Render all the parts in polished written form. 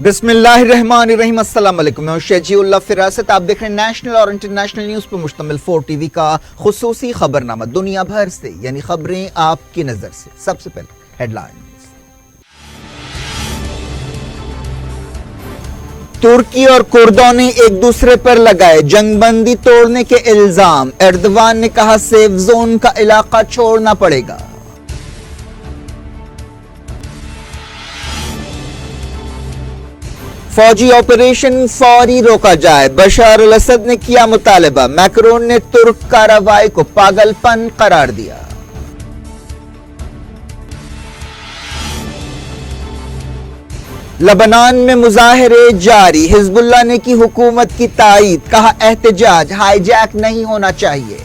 बिस्मिल्लाहिर्रहमानिर्रहीम। अस्सलाम वालेकुम। मैं शजीउल्लाह फिरासत। आप देख रहे हैं नेशनल और इंटरनेशनल न्यूज़ पर मुश्तमिल 4 टीवी का खुसूसी खबरनामा दुनिया भर से, यानी खबरें आपकी नजर से। सबसे पहले हेडलाइंस। तुर्की और कुर्दों ने एक दूसरे पर लगाए जंगबंदी तोड़ने के इल्जाम। एर्दवान ने कहा सेफ जोन का इलाका छोड़ना पड़ेगा। फौजी ऑपरेशन फौरी रोका जाए, बशर अल असद ने किया मुतालबा। मैक्रोन ने तुर्क कार्रवाई को पागलपन करार दिया। लबनान में मुजाहरे जारी, हिजबुल्लाह ने की हुकूमत की तायीद। कहा एहतजाज हाईजैक नहीं होना चाहिए।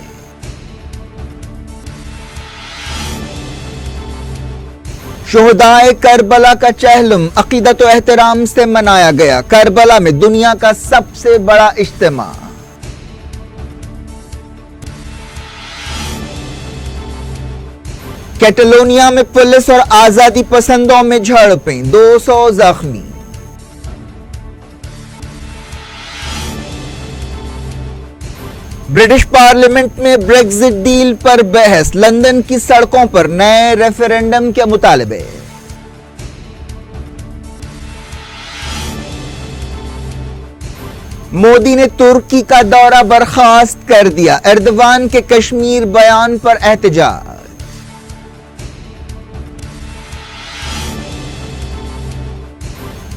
शुहदाए करबला का चहलम अकीदत व एहतराम से मनाया गया। करबला में दुनिया का सबसे बड़ा इज्तिमा। कैटलोनिया में पुलिस और आजादी पसंदों में झड़पें, 200 जख्मी। ब्रिटिश पार्लियामेंट में ब्रेक्जिट डील पर बहस, लंदन की सड़कों पर नए रेफरेंडम के मुतालबे। मोदी ने तुर्की का दौरा बर्खास्त कर दिया। एर्दवान के कश्मीर बयान पर एहतजाज।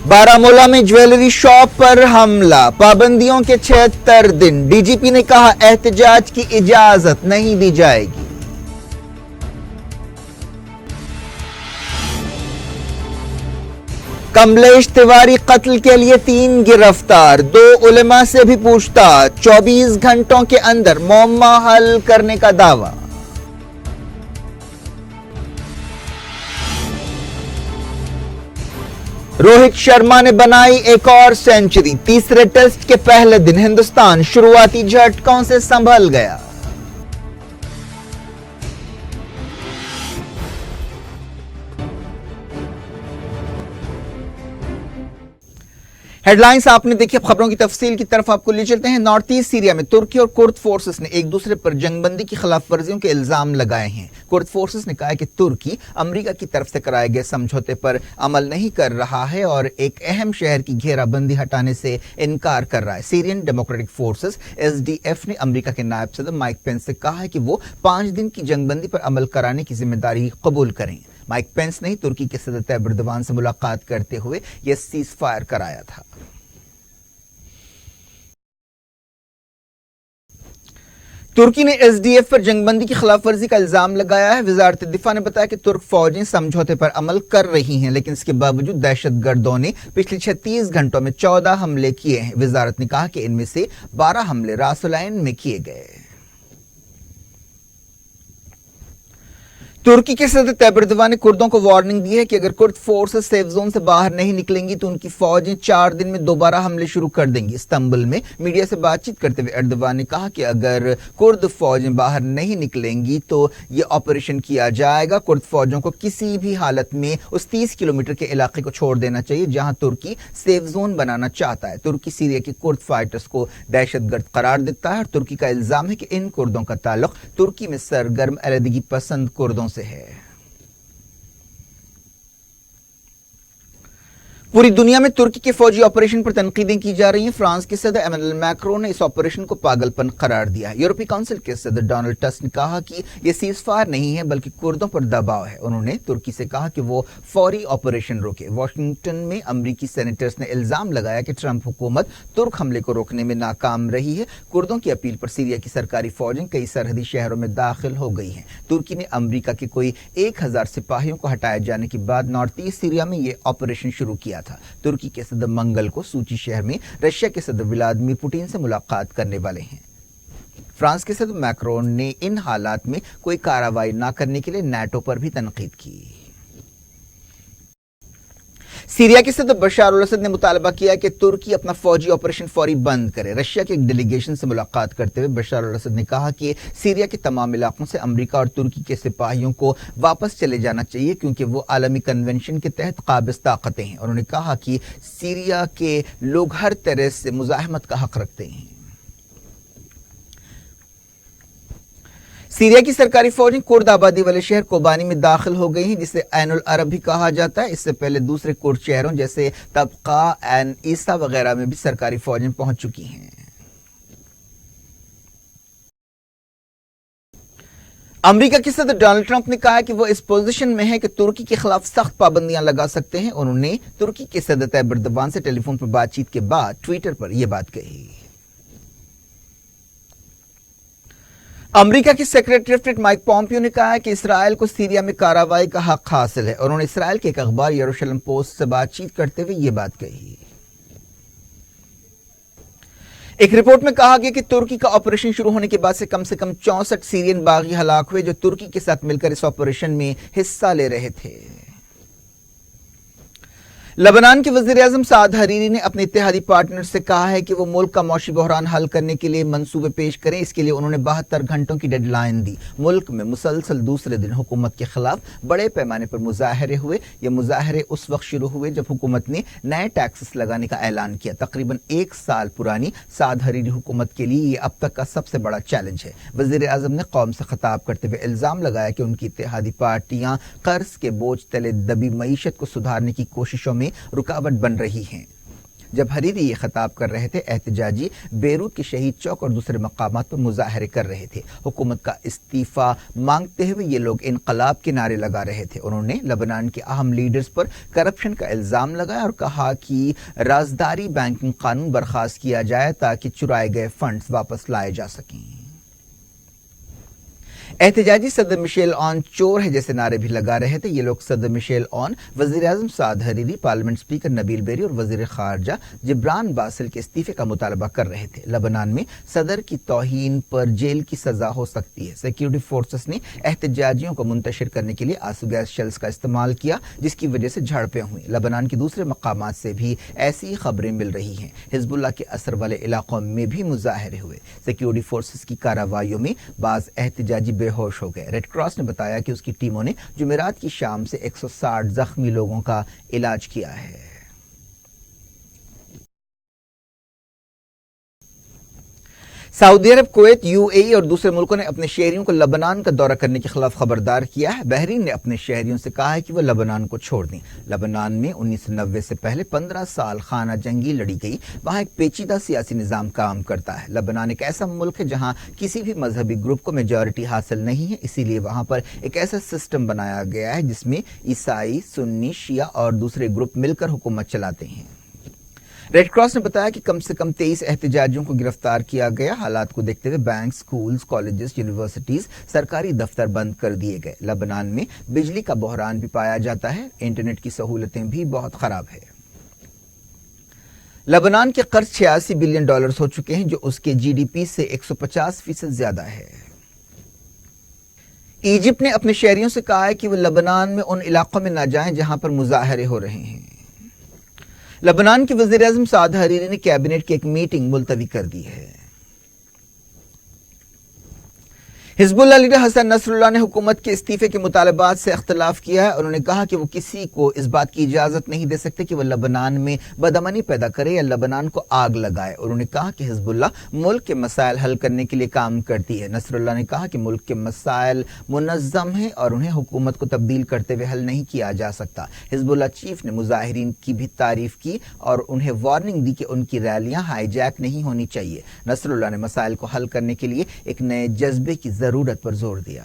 बारामूला में ज्वेलरी शॉप पर हमला, पाबंदियों के 76 दिन। डीजीपी ने कहा एहतजाज की इजाजत नहीं दी जाएगी। कमलेश तिवारी कत्ल के लिए 3 गिरफ्तार, 2 उलेमा से भी पूछताछ। 24 घंटों के अंदर मुअम्मा हल करने का दावा। रोहित शर्मा ने बनाई एक और सेंचुरी। तीसरे टेस्ट के पहले दिन हिंदुस्तान शुरुआती झटकों से संभल गया। हेडलाइंस आपने देखी। अब खबरों की तफसील की तरफ आपको ले चलते हैं। नॉर्थ ईस्ट सीरिया में तुर्की और कुर्द फोर्सेस ने एक दूसरे पर जंगबंदी की खिलाफ वर्जियों के इल्जाम लगाए हैं। कुर्द फोर्सेस ने कहा है कि तुर्की अमेरिका की तरफ से कराए गए समझौते पर अमल नहीं कर रहा है और एक अहम शहर की घेराबंदी हटाने से इनकार कर रहा है। सीरियन डेमोक्रेटिक फोर्सेस SDF ने अमेरिका के नायब सदर माइक पेंस से कहा है कि वो 5 दिन की जंगबंदी पर अमल कराने की जिम्मेदारी कबूल करें। माइक पेंस ने तुर्की के सदर तैयब एर्दोगान से मुलाकात करते हुए यह सीज फायर कराया था। तुर्की ने SDF पर जंगबंदी की खिलाफ वर्जी का इल्जाम लगाया है। वजारत दिफा ने बताया कि तुर्क फौजें समझौते पर अमल कर रही हैं, लेकिन इसके बावजूद दहशतगर्दों ने पिछले 36 घंटों में 14 हमले किए हैं। वजारत ने कहा कि इनमें से 12 हमले रासुलैन में किए गए। तुर्की के सदर तैयब एर्दोगान ने कुर्दों को वार्निंग दी है कि अगर कुर्द फोर्सेस सेफ जोन से बाहर नहीं निकलेंगी तो उनकी फौजें 4 दिन में दोबारा हमले शुरू कर देंगी। इस्तांबुल में मीडिया से बातचीत करते हुए एर्दोगान ने कहा कि अगर कुर्द फौजें बाहर नहीं निकलेंगी तो यह ऑपरेशन किया जाएगा। कुर्द फौजों को किसी भी हालत में उस 30 किलोमीटर के इलाके को छोड़ देना चाहिए जहां तुर्की सेफ जोन बनाना चाहता है। तुर्की सीरिया के कुर्द फाइटर्स को दहशतगर्द करार देता है और तुर्की का इल्जाम है कि इन कुर्दों का ताल्लुक तुर्की में सरगर्म अलहदगी पसंद कुर्दों से है। पूरी दुनिया में तुर्की के फौजी ऑपरेशन पर तनकीदें की जा रही हैं। फ्रांस के सदर एमेनुएल मैक्रोन ने इस ऑपरेशन को पागलपन करार दिया। यूरोपीय काउंसिल के सदर डोनाल्ड टस्क ने कहा कि यह सीजफायर नहीं है बल्कि कुर्दों पर दबाव है। उन्होंने तुर्की से कहा कि वो फौरी ऑपरेशन रोके। वाशिंगटन में अमरीकी सेनेटर्स ने इल्जाम लगाया कि ट्रंप हुकूमत तुर्क हमले को रोकने में नाकाम रही है। कुर्दों की अपील पर सीरिया की सरकारी फौजें कई सरहदी शहरों में दाखिल हो गई हैं। तुर्की ने अमरीका के कोई 1000 सिपाहियों को हटाए जाने के बाद नॉर्थ ईस्ट सीरिया में यह ऑपरेशन शुरू किया था। तुर्की के सदर मंगल को सूची शहर में रशिया के सदर व्लादिमीर पुतिन से मुलाकात करने वाले हैं। फ्रांस के सदर मैक्रोन ने इन हालात में कोई कार्रवाई न करने के लिए नाटो पर भी तनकीद की। सीरिया के सदर बशार अल असद ने मुतालबा किया कि तुर्की अपना फौजी ऑपरेशन फौरी बंद करे। रशिया के एक डेलीगेशन से मुलाकात करते हुए बशार अल असद ने कहा कि सीरिया के तमाम इलाकों से अमेरिका और तुर्की के सिपाहियों को वापस चले जाना चाहिए क्योंकि वो आलमी कन्वेंशन के तहत काबिज ताकतें हैं। उन्होंने कहा कि सीरिया के लोग हर तरह से मुजाहमत का हक रखते हैं। सीरिया की सरकारी फौजें कुर्द आबादी वाले शहर कोबानी में दाखिल हो गई हैं, जिसे ऐनुल अरब भी कहा जाता है। इससे पहले दूसरे कुर्द शहरों जैसे तबका एन ईसा वगैरह में भी सरकारी फौजें पहुंच चुकी हैं। अमेरिका के सदर डोनाल्ड ट्रंप ने कहा कि वो इस पोजीशन में है कि तुर्की के खिलाफ सख्त पाबंदियां लगा सकते हैं। उन्होंने तुर्की के सदर तैयब एर्दोगान से टेलीफोन पर बातचीत के बाद ट्विटर पर यह बात कही। अमेरिका के secretary of state Mike Pompeo ने कहा है कि इसराइल को सीरिया में कार्रवाई का हक हासिल है। उन्होंने इसराइल के एक अखबार यरूशलेम पोस्ट से बातचीत करते हुए यह बात कही। एक रिपोर्ट में कहा गया कि तुर्की का ऑपरेशन शुरू होने के बाद से कम 64 सीरियन बागी हलाक हुए जो तुर्की के साथ मिलकर इस ऑपरेशन में हिस्सा ले रहे थे। लबनान के वज़ीर-ए-आज़म साद हरीरी ने अपने इत्तेहादी पार्टनर से कहा है कि वो मुल्क का मौशी बहरान हल करने के लिए मंसूबे पेश करें। इसके लिए उन्होंने 72 घंटों की डेडलाइन दी। मुल्क में मुसलसल दूसरे दिन हुकूमत के खिलाफ बड़े पैमाने पर मुजाहरे हुए। ये मुजाहरे उस वक्त शुरू हुए जब हुकूमत ने नए टैक्सेस लगाने का ऐलान किया। तकरीबन 1 साल पुरानी साद हरीरी हुकूमत के लिए ये अब तक का सबसे बड़ा चैलेंज है। वज़ीर-ए-आज़म ने कौम से खिताब करते हुए इल्जाम लगाया कि उनकी इत्तेहादी पार्टियां कर्ज के बोझ तले दबी मईशत को सुधारने की कोशिशों में रुकावट बन रही हैं। जब हरीरी ये खिताब कर रहे थे, एहतजाजी बेरूत के शहीद चौक और दूसरे मकामात पर मुजाहरे कर रहे थे। हुकूमत का इस्तीफा मांगते हुए ये लोग इनकलाब के नारे लगा रहे थे। उन्होंने लबनान के अहम लीडर्स पर करप्शन का इल्जाम लगाया और कहा कि राजदारी बैंकिंग कानून बर्खास्त किया जाए ताकि चुराए गए फंड्स वापस लाए जा सकें। एहतजाजी सदर मिशेल ऑन चोर है जैसे नारे भी लगा रहे थे। ये लोग सदर मिशेल ऑन, वज़ीर-ए-आज़म Saad Hariri, parliament speaker Nabih Berri और वज़ीर खारजा जिब्रान बासिल के इस्तीफे का मुतालबा कर रहे थे। लबनान में सदर की तौहीन पर जेल की सजा हो सकती है। सिक्योरिटी फोर्सेस ने एहतजाजियों को मुंतशिर करने के लिए आंसू गैस शेल्स का इस्तेमाल किया, जिसकी वजह से झड़पें हुई। लबनान के दूसरे मकामात से भी ऐसी खबरें मिल रही हैं। हिजबुल्लाह के असर वाले इलाकों में भी मुजाहरे हुए। सिक्योरिटी फोर्सेस की कार्रवाइयों में बाज एहतजाजी बेहोश हो गए। रेड क्रॉस ने बताया कि उसकी टीमों ने जुमेरात की शाम से 160 जख्मी लोगों का इलाज किया है। सऊदी अरब, कुवैत, यूएई और दूसरे मुल्कों ने अपने शहरियों को लबनान का दौरा करने के खिलाफ खबरदार किया है। बहरीन ने अपने शहरियों से कहा है कि वह लबनान को छोड़ दें। लबनान में 1990 से पहले 15 साल खाना जंगी लड़ी गई। वहां एक पेचीदा सियासी निज़ाम काम करता है। लबनान एक ऐसा मुल्क है जहां किसी भी मजहबी ग्रुप को मेजॉरिटी हासिल नहीं है, इसीलिए वहां पर एक ऐसा सिस्टम बनाया गया है जिसमें ईसाई, सुन्नी, शिया और दूसरे ग्रुप मिलकर हुकूमत चलाते हैं। रेड क्रॉस ने बताया कि कम से कम 23 एहतजाजियों को गिरफ्तार किया गया। हालात को देखते हुए बैंक, स्कूल्स, कॉलेजेस, यूनिवर्सिटीज, सरकारी दफ्तर बंद कर दिए गए। लबनान में बिजली का बहरान भी पाया जाता है। इंटरनेट की सहूलतें भी बहुत खराब है। लबनान के कर्ज $86 बिलियन हो चुके हैं, जो उसके जीडीपी से 150% ज्यादा है। इजिप्ट ने अपने शहरियों से कहा है कि वो लबनान में उन इलाकों में न जाएं जहां पर मुजाहरे हो रहे हैं। लबनान के वज़ीर-ए-आज़म साद हरीरी ने कैबिनेट की एक मीटिंग मुलतवी कर दी है। हिजबुल्लाह लीडर हसन नसरुल्लाह ने हुकूमत के इस्तीफे के मुतालबात से इख्तिलाफ किया है। उन्होंने कहा कि वो किसी को इस बात की इजाजत नहीं दे सकते कि वह लबनान में बदअमनी पैदा करे या लबनान को आग लगाए। उन्होंने कहा कि हिजबुल्लाह मुल्क के मसाइल हल करने के लिए काम करती है। नसरुल्लाह ने कहा कि मुल्क के मसाइल मुनज़्ज़म हैं और उन्हें हुकूमत को तब्दील करते हुए हल नहीं किया जा सकता। हिजबुल्लाह चीफ ने मुजाहिरीन की भी तारीफ की और उन्हें वार्निंग दी कि उनकी रैलियां हाईजैक नहीं होनी चाहिए। नसरुल्लाह ने मसाइल को हल करने के लिए एक नए जज्बे की जरूरत पर जोर दिया।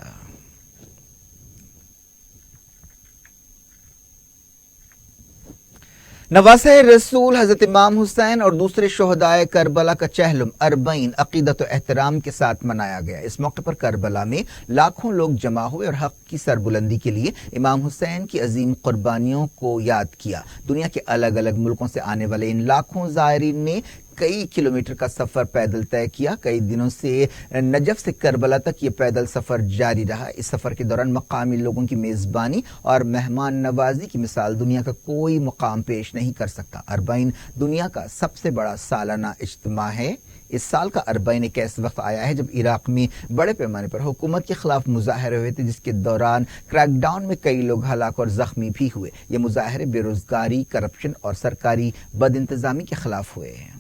नवासे रसूल हजरत इमाम हुसैन और दूसरे शोहदाए करबला का चहलुम अरबईन अकीदत और एहतराम के साथ मनाया गया। इस मौके पर करबला में लाखों लोग जमा हुए और हक की सरबुलंदी के लिए इमाम हुसैन की अजीम कुर्बानियों को याद किया। दुनिया के अलग अलग मुल्कों से आने वाले इन लाखों ज़ायरीन ने कई किलोमीटर का सफर पैदल तय किया। कई दिनों से नजफ से करबला तक ये पैदल सफर जारी रहा। इस सफर के दौरान मकामी लोगों की मेजबानी और मेहमान नवाजी की मिसाल दुनिया का कोई मुकाम पेश नहीं कर सकता। अरबाइन दुनिया का सबसे बड़ा सालाना इज्तिमा है। इस साल का अरबाइन एक ऐसा वक्त आया है जब इराक में बड़े पैमाने पर हुकूमत के खिलाफ मुजाहरे हुए थे, जिसके दौरान क्रैकडाउन में कई लोग हलाक और जख्मी भी हुए। ये मुजाहरे बेरोजगारी, करप्शन और सरकारी बदइंतजामी के खिलाफ हुए हैं।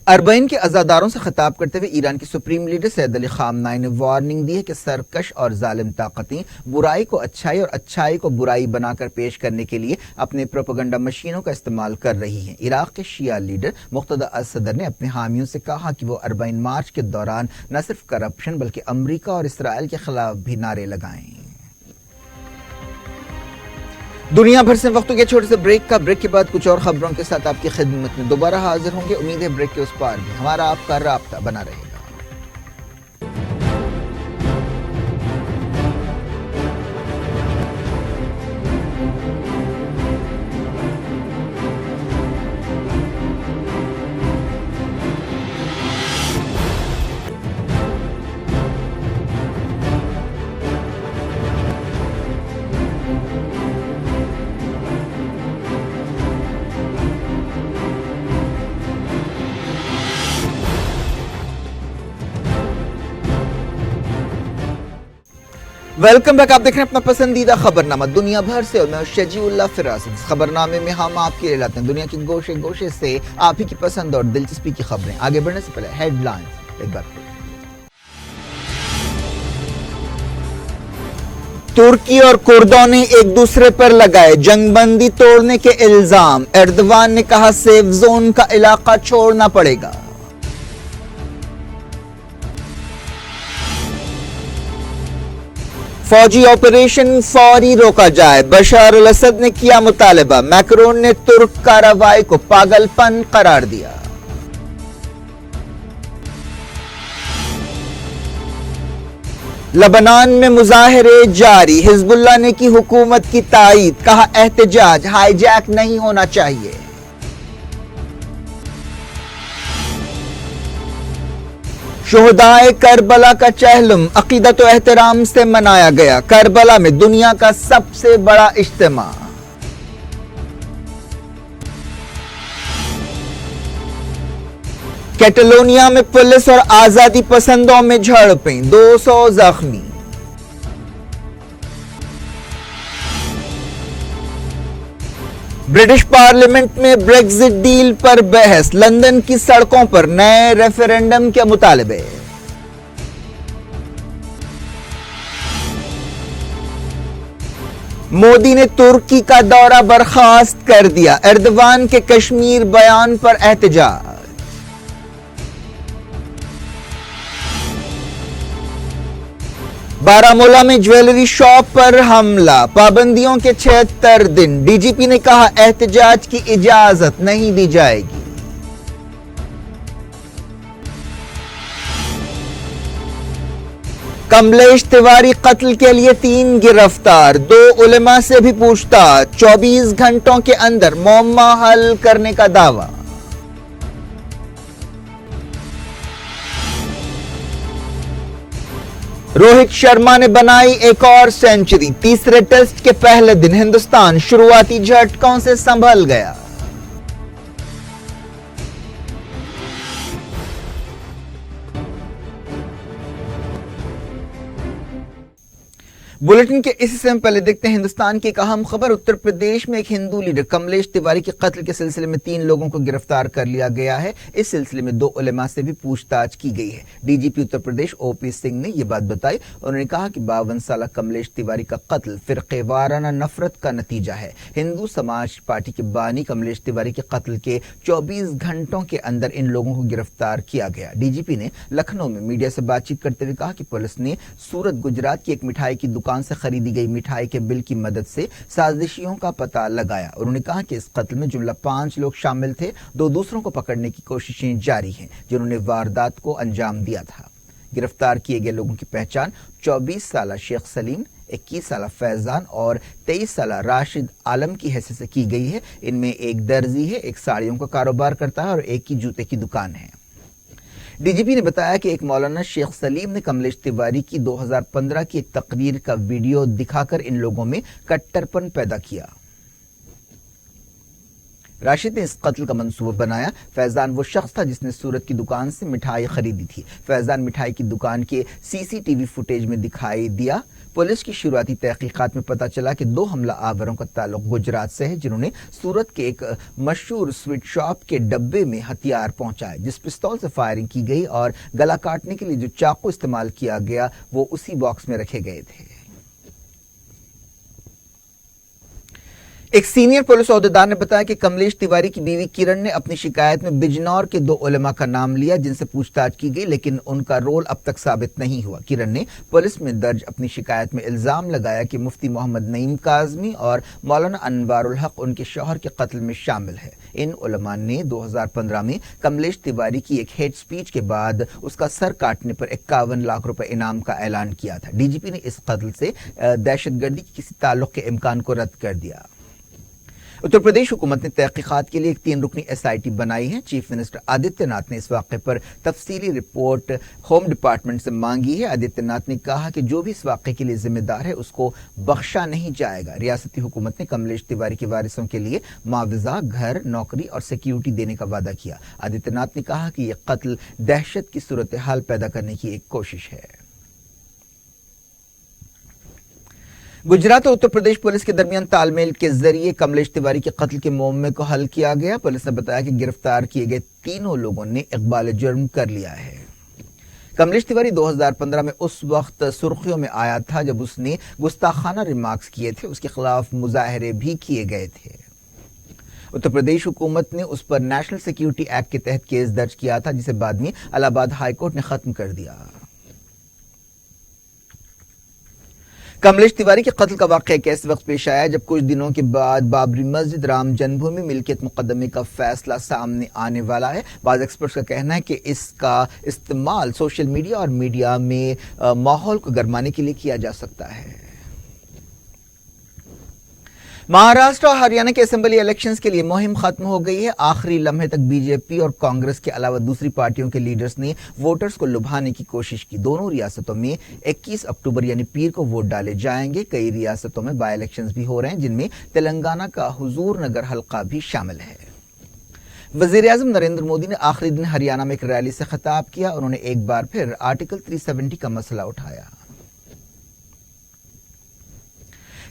अरबाइन के अज़ादारों से खिताब करते हुए ईरान के सुप्रीम लीडर सैयद अली खामनाई ने वार्निंग दी है कि सरकश और जालिम ताकतें बुराई को अच्छाई और अच्छाई को बुराई बनाकर पेश करने के लिए अपने प्रोपेगेंडा मशीनों का इस्तेमाल कर रही हैं। इराक के शिया लीडर मुक़्तदा अल-सदर ने अपने हामियों से कहा कि वो अरबाइन मार्च के दौरान न सिर्फ करप्शन बल्कि अमरीका और इसराइल के खिलाफ भी नारे लगाएं। दुनिया भर से वक्त के छोटे से ब्रेक के बाद कुछ और खबरों के साथ आपकी खिदमत में दोबारा हाजिर होंगे। उम्मीद है ब्रेक के उस पार भी हमारा आपका राब्ता बना रहेगा। Welcome back. आप देख रहे हैं अपना पसंदीदा खबरनामा दुनिया भर से और मैं शजीउल्लाह फिराज। इस खबरनामे में हम आपके लिए लाते हैं दुनिया के गोशे गोशे से आप ही की पसंद और दिलचस्पी की खबरें। आगे बढ़ने से पहले हेडलाइंस एक बार फिर। तुर्की और कुर्दों ने एक दूसरे पर लगाए जंगबंदी तोड़ने के इल्जाम। एर्दवान ने कहा सेफ जोन का इलाका छोड़ना पड़ेगा। फौजी ऑपरेशन फौरी रोका जाए, बशर अल असद ने किया मुतालबा। मैक्रोन ने तुर्क कार्रवाई को पागलपन करार दिया। लबनान में मुजाहरे जारी, हिजबुल्लाह ने की हुकूमत की तायीद। कहा एहतजाज हाईजैक नहीं होना चाहिए। शुहदाए करबला का चहलम अकीदत व एहतराम से मनाया गया। करबला में दुनिया का सबसे बड़ा इज्तिमा। कैटलोनिया में पुलिस और आजादी पसंदों में झड़पें, 200 जख्मी। ब्रिटिश पार्लियामेंट में ब्रेक्जिट डील पर बहस, लंदन की सड़कों पर नए रेफरेंडम के मुतालबे। मोदी ने तुर्की का दौरा बर्खास्त कर दिया। एर्दवान के कश्मीर बयान पर एहतजाज। बारामूला में ज्वेलरी शॉप पर हमला, पाबंदियों के 76 दिन। डीजीपी ने कहा एहतजाज की इजाजत नहीं दी जाएगी। कमलेश तिवारी कत्ल के लिए 3 गिरफ्तार, 2 उलेमा से भी पूछताछ। 24 घंटों के अंदर मुअम्मा हल करने का दावा। रोहित शर्मा ने बनाई एक और सेंचुरी। तीसरे टेस्ट के पहले दिन हिंदुस्तान शुरुआती झटकों से संभल गया। बुलेटिन के इस हिस्से में पहले देखते हैं हिंदुस्तान की एक अहम खबर। उत्तर प्रदेश में एक हिंदू लीडर कमलेश तिवारी के कत्ल के सिलसिले में 3 लोगों को गिरफ्तार कर लिया गया है। इस सिलसिले में 2 उलेमा से भी पूछताछ की गई है। डीजीपी उत्तर प्रदेश ओपी सिंह ने यह बात बताई। उन्होंने कहा कि 52 साल कमलेश तिवारी का कत्ल फिरक़ेवाराना नफरत का नतीजा है। हिंदू समाज पार्टी के बानी कमलेश तिवारी के कत्ल के 24 घंटों के अंदर इन लोगों को गिरफ्तार किया गया। डीजीपी ने लखनऊ में मीडिया से बातचीत करते हुए कहा कि पुलिस ने सूरत गुजरात की एक मिठाई की दुकान से खरीदी गई मिठाई के बिल की मदद से साजिशियों का पता लगाया। उन्होंने कहा कि इस कत्ल में जुमला 5 लोग शामिल थे। 2 दूसरों को पकड़ने की कोशिशें जारी हैं जिन्होंने वारदात को अंजाम दिया था। गिरफ्तार किए गए लोगों की पहचान 24 साल शेख सलीम, 21 سالہ فیضان اور 23 سالہ راشد عالم کی حیثیت سے کی گئی ہے۔ ان میں ایک درزی ہے، ایک ساڑیوں کا کاروبار کرتا ہے اور ایک کی جوتے کی دکان ہے۔ ڈی جی پی نے بتایا کہ ایک مولانا شیخ سلیم نے کملیش تیواری کی 2015 کی ایک تقریر کا ویڈیو دکھا کر ان لوگوں میں کٹر پن پیدا کیا۔ راشد نے اس قتل کا منصوبہ بنایا۔ فیضان وہ شخص تھا جس نے سورت کی دکان سے مٹھائی خریدی تھی۔ فیضان مٹھائی کی دکان کے CCTV فوٹیج میں دکھائی دیا۔ پولیس کی شروعاتی تحقیقات میں پتہ چلا کہ 2 حملہ آوروں کا تعلق گجرات سے ہے، جنہوں نے سورت کے ایک مشہور سویٹ شاپ کے ڈبے میں ہتھیار پہنچائے، جس پستول سے فائرنگ کی گئی اور گلا کاٹنے کے لیے جو چاقو استعمال کیا گیا وہ اسی باکس میں رکھے گئے تھے۔ ایک سینئر پولیس عہدیدار نے بتایا کہ کملیش تیواری کی بیوی کرن نے اپنی شکایت میں بجنور کے 2 علماء کا نام لیا جن سے پوچھ تاچھ کی گئی، لیکن ان کا رول اب تک ثابت نہیں ہوا۔ کرن نے پولیس میں درج اپنی شکایت میں الزام لگایا کہ مفتی محمد نعیم کاظمی اور مولانا انوار الحق ان کے شوہر کے قتل میں شامل ہے۔ ان علماء نے 2015 میں کملیش تیواری کی ایک ہیٹ سپیچ کے بعد اس کا سر کاٹنے پر 51 لاکھ روپے انعام کا اعلان کیا تھا۔ ڈی جی پی نے اس قتل سے دہشت گردی کے کسی تعلق کے امکان کو رد کر دیا۔ اتر پردیش حکومت نے تحقیقات کے لیے ایک 3 رکنی SIT بنائی ہے۔ چیف منسٹر آدتیہ ناتھ نے اس واقعے پر تفصیلی رپورٹ ہوم ڈپارٹمنٹ سے مانگی ہے۔ آدتیہ ناتھ نے کہا کہ جو بھی اس واقعے کے لیے ذمہ دار ہے اس کو بخشا نہیں جائے گا۔ ریاستی حکومت نے کملیش تیواری کے وارثوں کے لیے معاوضہ، گھر، نوکری اور سیکیورٹی دینے کا وعدہ کیا۔ آدتیہ ناتھ نے کہا کہ یہ قتل دہشت کی صورتحال پیدا کرنے کی ایک کوشش ہے۔ گجرات اور اتر پردیش پولیس کے درمیان تال میل کے ذریعے کملیش تیواری کے قتل کے معمے کو حل کیا گیا۔ پولیس نے بتایا کہ گرفتار کیے گئے تینوں لوگوں نے اقبال جرم کر لیا ہے۔ کملیش تیواری 2015 میں اس وقت سرخیوں میں آیا تھا جب اس نے گستاخانہ ریمارکس کیے تھے۔ اس کے خلاف مظاہرے بھی کیے گئے تھے۔ اتر پردیش حکومت نے اس پر نیشنل سیکیورٹی ایکٹ کے تحت کیس درج کیا تھا، جسے بعد میں الہ آباد ہائی کورٹ نے ختم کر دیا۔ کملیش تیواری کے قتل کا واقعہ ایک ایسے وقت پیش آیا جب کچھ دنوں کے بعد بابری مسجد رام جنم بھومی ملکیت مقدمے کا فیصلہ سامنے آنے والا ہے۔ بعض ایکسپرٹس کا کہنا ہے کہ اس کا استعمال سوشل میڈیا اور میڈیا میں ماحول کو گرمانے کے لیے کیا جا سکتا ہے۔ مہاراشٹر اور ہریانہ کے اسمبلی الیکشنز کے لیے مہم ختم ہو گئی ہے۔ آخری لمحے تک BJP اور کانگریس کے علاوہ دوسری پارٹیوں کے لیڈرز نے ووٹرز کو لبھانے کی کوشش کی۔ دونوں ریاستوں میں 21 اکتوبر یعنی پیر کو ووٹ ڈالے جائیں گے۔ کئی ریاستوں میں بائی الیکشنز بھی ہو رہے ہیں، جن میں تلنگانہ کا حضور نگر حلقہ بھی شامل ہے۔ وزیر اعظم نریندر مودی نے آخری دن ہریانہ میں ایک ریلی سے خطاب کیا۔ انہوں نے ایک بار پھر آرٹیکل 370 کا مسئلہ اٹھایا۔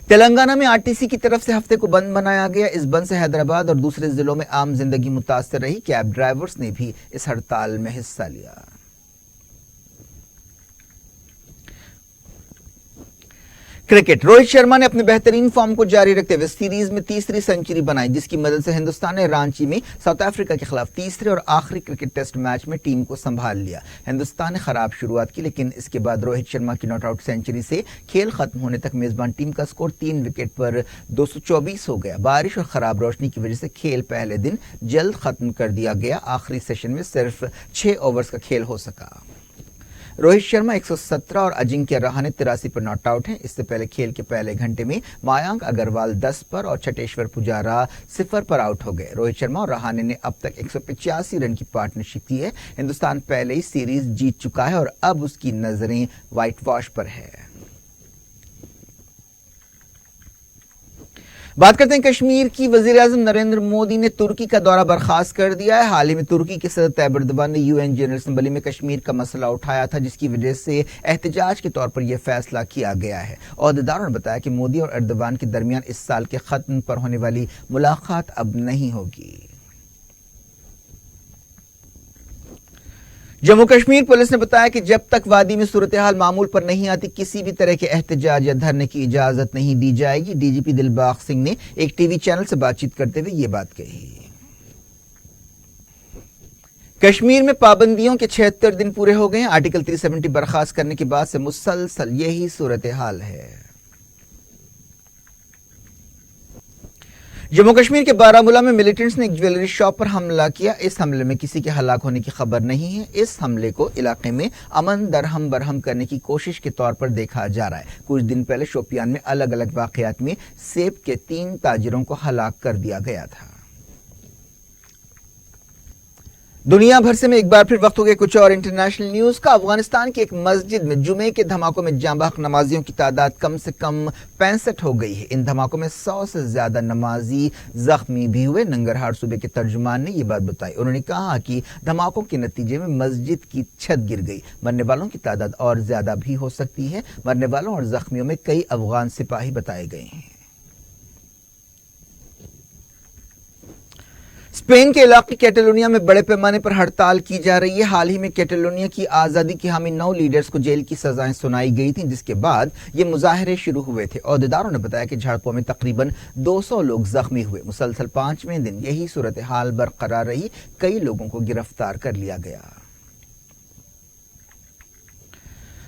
تلنگانہ میں RTC کی طرف سے ہفتے کو بند بنایا گیا۔ اس بند سے حیدرآباد اور دوسرے ضلعوں میں عام زندگی متاثر رہی۔ کیب ڈرائیورز نے بھی اس ہڑتال میں حصہ لیا۔ کرکٹ، روہت شرما نے اپنے بہترین فارم کو جاری رکھتے ہوئے سیریز میں تیسری سنچری بنائی، جس کی مدد سے ہندوستان نے رانچی میں ساؤتھ افریقہ کے خلاف تیسرے اور آخری کرکٹ ٹیسٹ میچ میں ٹیم کو سنبھال لیا۔ ہندوستان نے خراب شروعات کی، لیکن اس کے بعد روہت شرما کی ناٹ آؤٹ سنچری سے کھیل ختم ہونے تک میزبان ٹیم کا سکور 3 وکٹ پر 224 ہو گیا۔ بارش اور خراب روشنی کی وجہ سے کھیل پہلے دن جلد ختم کر دیا گیا۔ آخری سیشن میں صرف 6 اوورز کا کھیل ہو سکا۔ روہت شرما 117 اور اجنکیہ رہانے 83 پر ناٹ آؤٹ ہیں۔ اس سے پہلے کھیل کے پہلے گھنٹے میں مایانک اگروال 10 پر اور چھٹیشور پجارا 0 پر آؤٹ ہو گئے۔ روہت شرما اور رہانے نے اب تک 185 رن کی پارٹنرشپ کی ہے۔ ہندوستان پہلے ہی سیریز جیت چکا ہے اور اب اس کی نظریں وائٹ واش پر ہے۔ بات کرتے ہیں کشمیر کی۔ وزیر اعظم نریندر مودی نے ترکی کا دورہ برخاست کر دیا ہے۔ حال ہی میں ترکی کے صدر طیب ایردوان نے UN جنرل اسمبلی میں کشمیر کا مسئلہ اٹھایا تھا، جس کی وجہ سے احتجاج کے طور پر یہ فیصلہ کیا گیا ہے۔ عہدیداروں نے بتایا کہ مودی اور ایردوان کے درمیان اس سال کے ختم پر ہونے والی ملاقات اب نہیں ہوگی۔ جموں کشمیر پولیس نے بتایا کہ جب تک وادی میں صورتحال معمول پر نہیں آتی، کسی بھی طرح کے احتجاج یا دھرنے کی اجازت نہیں دی جائے گی۔ DGP دلباغ سنگھ نے ایک ٹی وی چینل سے بات چیت کرتے ہوئے یہ بات کہی۔ کشمیر میں پابندیوں کے 76 دن پورے ہو گئے ہیں۔ آرٹیکل 370 برخاست کرنے کے بعد سے مسلسل یہی صورتحال ہے۔ जम्मू कश्मीर के बारामूला में मिलिटेंट्स ने एक ज्वेलरी शॉप पर हमला किया। इस हमले में किसी के हलाक होने की खबर नहीं है। इस हमले को इलाके में अमन दरहम बरहम करने की कोशिश के तौर पर देखा जा रहा है। कुछ दिन पहले शोपियान में अलग अलग वाकयात में सेब के 3 ताजिरों को हलाक कर दिया गया था। दुनिया भर से में एक बार फिर वक्त हो गया कुछ और इंटरनेशनल न्यूज का। अफगानिस्तान की एक मस्जिद में जुमे के धमाकों में जाँ बहक नमाजियों की तादाद कम से कम 65 हो गई है। इन धमाकों में 100 से ज्यादा नमाजी जख्मी भी हुए। नंगरहार सूबे के तर्जुमान ने यह बात बताई। उन्होंने कहा कि धमाकों के नतीजे में मस्जिद की छत गिर गई। मरने वालों की तादाद और ज्यादा भी हो सकती है। मरने वालों और जख्मियों में कई अफगान सिपाही बताए गए हैं। स्पेन के इलाके कैटलोनिया में बड़े पैमाने पर हड़ताल की जा रही है। हाल ही में कैटलोनिया की आज़ादी के हामी 9 लीडर्स को जेल की सजाएं सुनाई गई थी, जिसके बाद ये मुजाहरे शुरू हुए थे। अहदेदारों ने बताया कि झड़पों में तकरीबन 200 लोग जख्मी हुए। मुसलसल 5वें दिन यही सूरत हाल बरकरार रही। कई लोगों को गिरफ्तार कर लिया गया।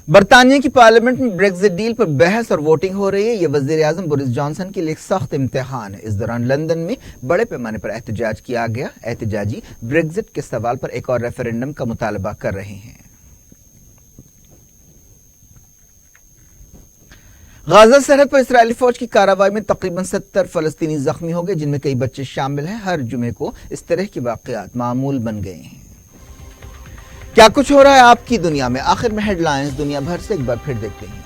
बरतानिया की पार्लियामेंट में ब्रेक्जिट डील पर बहस और वोटिंग हो रही है। यह वजीर आजम बोरिस जॉनसन के लिए एक सख्त इम्तिहान है। इस दौरान लंदन में बड़े पैमाने पर एहतजाज किया गया। एहतजाजी ब्रेक्जिट के सवाल पर एक और रेफरेंडम का मुतालबा कर रहे हैं। गाजा सरहद पर इस्राएली फौज की कार्रवाई में तकरीबन 70 फलस्तीनी जख्मी हो गए, जिनमें कई बच्चे शामिल हैं। हर जुमे को इस तरह के वाकयात मामूल बन गए हैं। क्या कुछ हो रहा है आपकी दुनिया में? आखिर में हेडलाइंस दुनिया भर से एक बार फिर देखते हैं।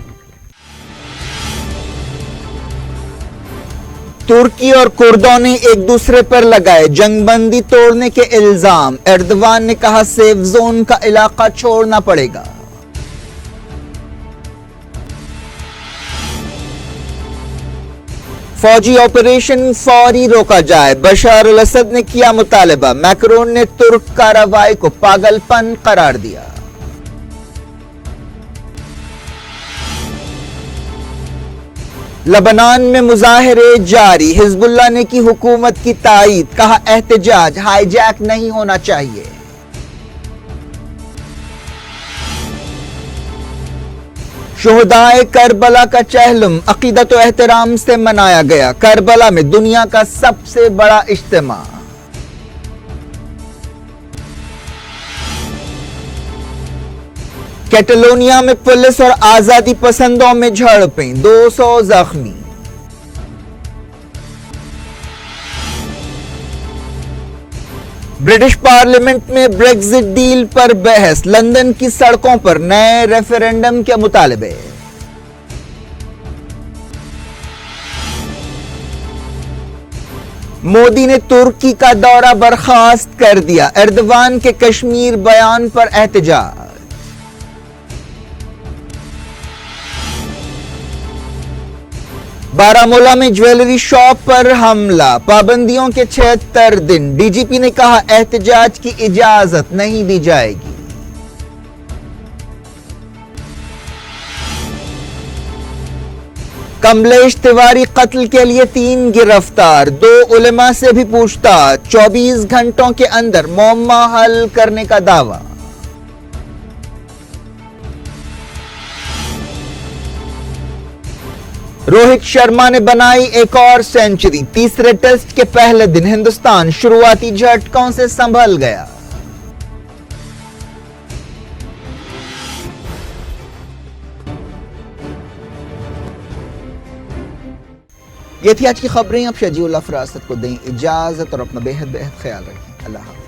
तुर्की और कुर्दों ने एक दूसरे पर लगाए जंगबंदी तोड़ने के इल्जाम। एर्दवान ने कहा सेफ जोन का इलाका छोड़ना पड़ेगा। फौजी ऑपरेशन फौरी रोका जाए, बशर अल असद ने किया मुतालबा। मैक्रोन ने तुर्क कार्रवाई को पागलपन करार दिया। लबनान में मुजाहरे जारी, हिजबुल्लाह ने की हुकूमत की तायीद। कहा एहतजाज हाईजैक नहीं होना चाहिए। शोहदाए करबला का चहलम अकीदत व एहतराम से मनाया गया। करबला में दुनिया का सबसे बड़ा इज्तिमा। कैटलोनिया में पुलिस और आजादी पसंदों में झड़पें, 200 जख्मी। ब्रिटिश पार्लियामेंट में ब्रेक्जिट डील पर बहस। लंदन की सड़कों पर नए रेफरेंडम के मुतालबे। मोदी ने तुर्की का दौरा बर्खास्त कर दिया। एर्दवान के कश्मीर बयान पर एहतजाज। बारामूला में ज्वेलरी शॉप पर हमला, पाबंदियों के 76 दिन। डीजीपी ने कहा एहतजाज की इजाजत नहीं दी जाएगी। कमलेश तिवारी कत्ल के लिए 3 गिरफ्तार, 2 उलेमा से भी पूछताछ। 24 घंटों के अंदर मुअम्मा हल करने का दावा। रोहित शर्मा ने बनाई एक और सेंचुरी। तीसरे टेस्ट के पहले दिन हिंदुस्तान शुरुआती झटकों से संभल गया। ये थी आज की खबरें। अब शजीउल्लाह फरासत को दें इजाजत और अपना बेहद ख्याल रखें। अल्लाह हाफ़िज़।